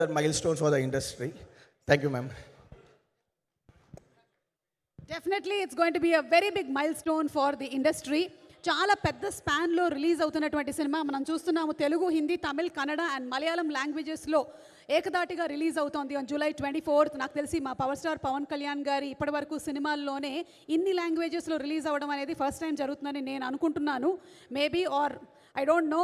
milestone for the industry. Thank you, ma'am. Definitely, it's going to be a very big milestone for the industry. చాలా పెద్ద స్పాన్లో release అవుతున్నటువంటి cinema మనం చూస్తున్నాము. Telugu, Hindi, Tamil, Kannada and Malayalam లాంగ్వేజెస్లో ఏకదాటిగా release అవుతోంది on July 24th. నాకు తెలిసి మా పవర్ స్టార్ పవన్ కళ్యాణ్ గారి ఇప్పటివరకు సినిమాల్లోనే ఇన్ని లాంగ్వేజెస్లో రిలీజ్ అవ్వడం అనేది ఫస్ట్ టైం జరుగుతుందని నేను అనుకుంటున్నాను. Maybe or I don't know.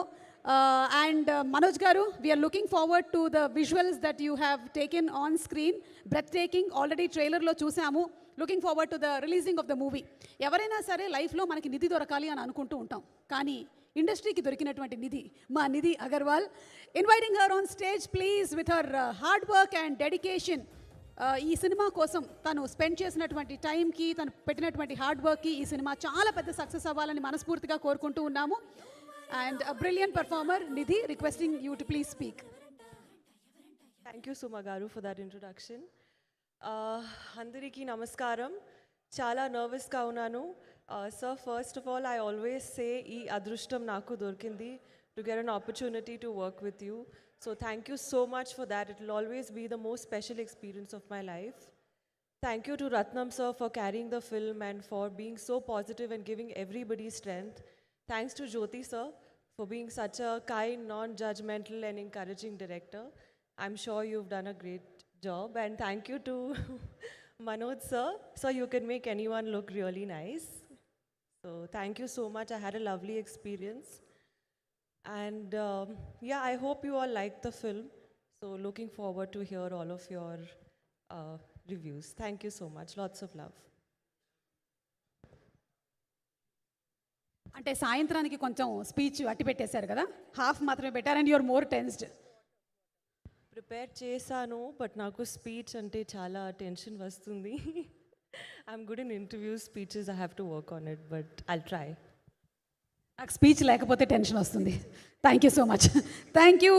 And Manoj Garu, we are looking forward to the visuals that you have taken on screen. Breathtaking. Already trailer lo chusamu. Looking forward to the releasing of the movie. ఎవరైనా సరే లైఫ్లో మనకి నిధి దొరకాలి అని అనుకుంటూ ఉంటాం, కానీ ఇండస్ట్రీకి దొరికినటువంటి నిధి మా Nidhi Agarwal. Inviting her on stage please. With her hard work and dedication, ఈ సినిమా కోసం తను స్పెండ్ చేసినటువంటి టైంకి, తను పెట్టినటువంటి హార్డ్ వర్క్కి ఈ సినిమా చాలా పెద్ద సక్సెస్ అవ్వాలని మనస్ఫూర్తిగా కోరుకుంటూ ఉన్నాము. And a brilliant performer, Nidhi, requesting you to please speak. Thank you, Suma Garu, for that introduction. Andariki namaskaram. Chala nervous ga unnanu. Sir, first of all, I always say ee adrushtam naku dorkindi to get an opportunity to work with you. So thank you so much for that. It will always be the most special experience of my life. Thank you to Ratnam sir for carrying the film and for being so positive and giving everybody strength. Thanks to Jyoti sir for being such a kind, non-judgmental and encouraging director. I'm sure you've done a great job. And thank you to Manoj sir. So you can make anyone look really nice. So thank you so much. I had a lovely experience. And yeah, I hope you all liked the film. So looking forward to hear all of your reviews. Thank you so much. Lots of love. అంటే సాయంత్రానికి కొంచెం speech అట్టి పెట్టేశారు కదా, half మాత్రమే పెట్టారు. And your more tensed. Prepare చేశాను, but నాకు స్పీచ్ అంటే చాలా టెన్షన్ వస్తుంది. I'm good in interviews, speeches I have to work on it, but I'll try. నాకు స్పీచ్ లేకపోతే టెన్షన్ వస్తుంది. Thank you so much. Thank you.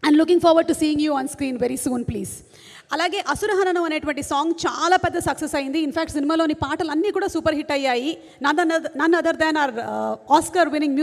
And looking forward to seeing you on screen very soon please. అలాగే అసురహననం అనేటువంటి song చాలా పెద్ద success అయింది. In fact సినిమాలోని పాటలు అన్నీ కూడా సూపర్ హిట్ అయ్యాయి. None other than our Oscar winning music